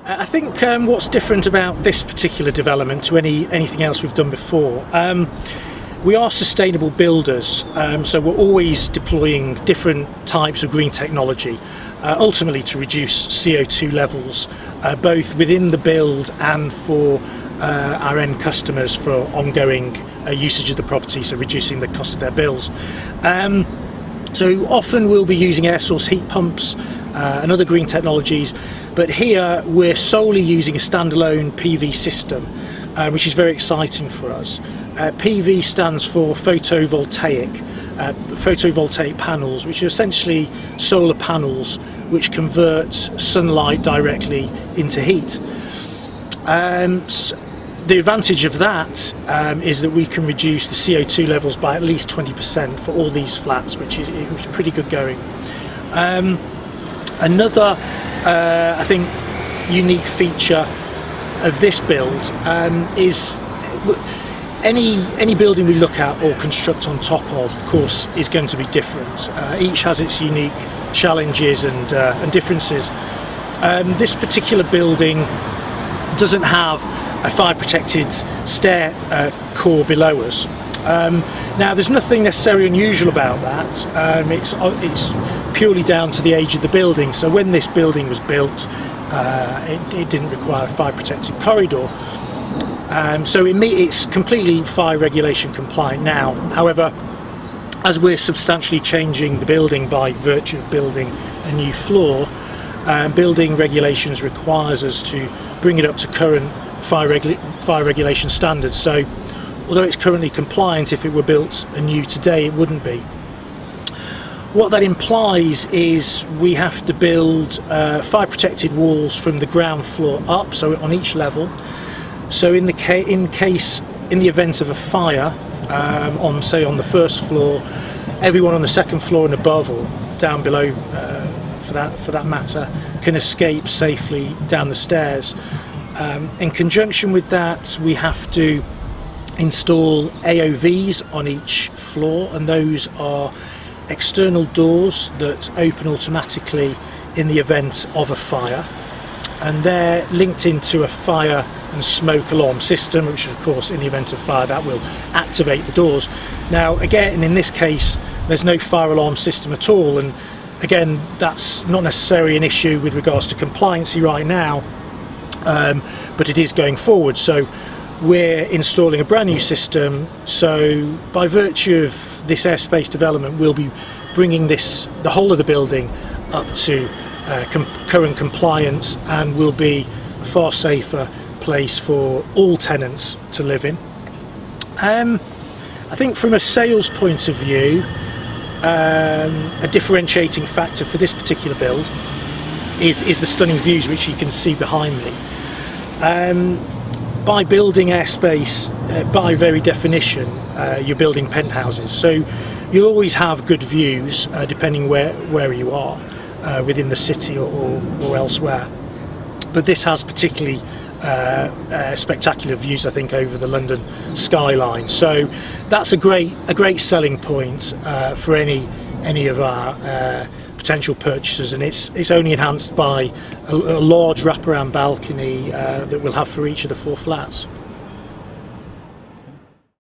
I think what's different about this particular development to anything else we've done before, we are sustainable builders, so we're always deploying different types of green technology, ultimately to reduce CO2 levels, both within the build and for our end customers for ongoing usage of the property, so reducing the cost of their bills. So often we'll be using air source heat pumps and other green technologies, but here we're solely using a standalone PV system, which is very exciting for us. PV stands for photovoltaic panels, which are essentially solar panels which convert sunlight directly into heat. The advantage of that is that we can reduce the CO2 levels by at least 20% for all these flats, which is pretty good going. Another, I think, unique feature of this build is any building we look at or construct on top of course, is going to be different. Each has its unique challenges and differences. This particular building doesn't have a fire protected stair core below us. Now there's nothing necessarily unusual about that. It's purely down to the age of the building. So when this building was built, it didn't require a fire protected corridor. So it's completely fire regulation compliant now. However, as we're substantially changing the building by virtue of building a new floor, building regulations requires us to bring it up to current fire regulation standards. So although it's currently compliant, if it were built anew today, it wouldn't be. What that implies is we have to build fire protected walls from the ground floor up, so on each level. So in the event of a fire, on the first floor, everyone on the second floor and above, or down below for that matter, can escape safely down the stairs. In conjunction with that, we have to install AOVs on each floor, and those are external doors that open automatically in the event of a fire, and they're linked into a fire and smoke alarm system, which of course in the event of fire that will activate the doors. Now again, in this case there's no fire alarm system at all, and again that's not necessarily an issue with regards to compliancy right now, but it is going forward. So we're installing a brand new system, so by virtue of this airspace development we'll be bringing the whole of the building up to current compliance, and will be a far safer place for all tenants to live in. I think from a sales point of view, a differentiating factor for this particular build is the stunning views which you can see behind me. By building airspace, by very definition, you're building penthouses, so you'll always have good views depending where you are within the city or elsewhere. But this has particularly spectacular views, I think, over the London skyline. So that's a great selling point for any of our potential purchasers, and it's only enhanced by a large wraparound balcony that we'll have for each of the 4 flats.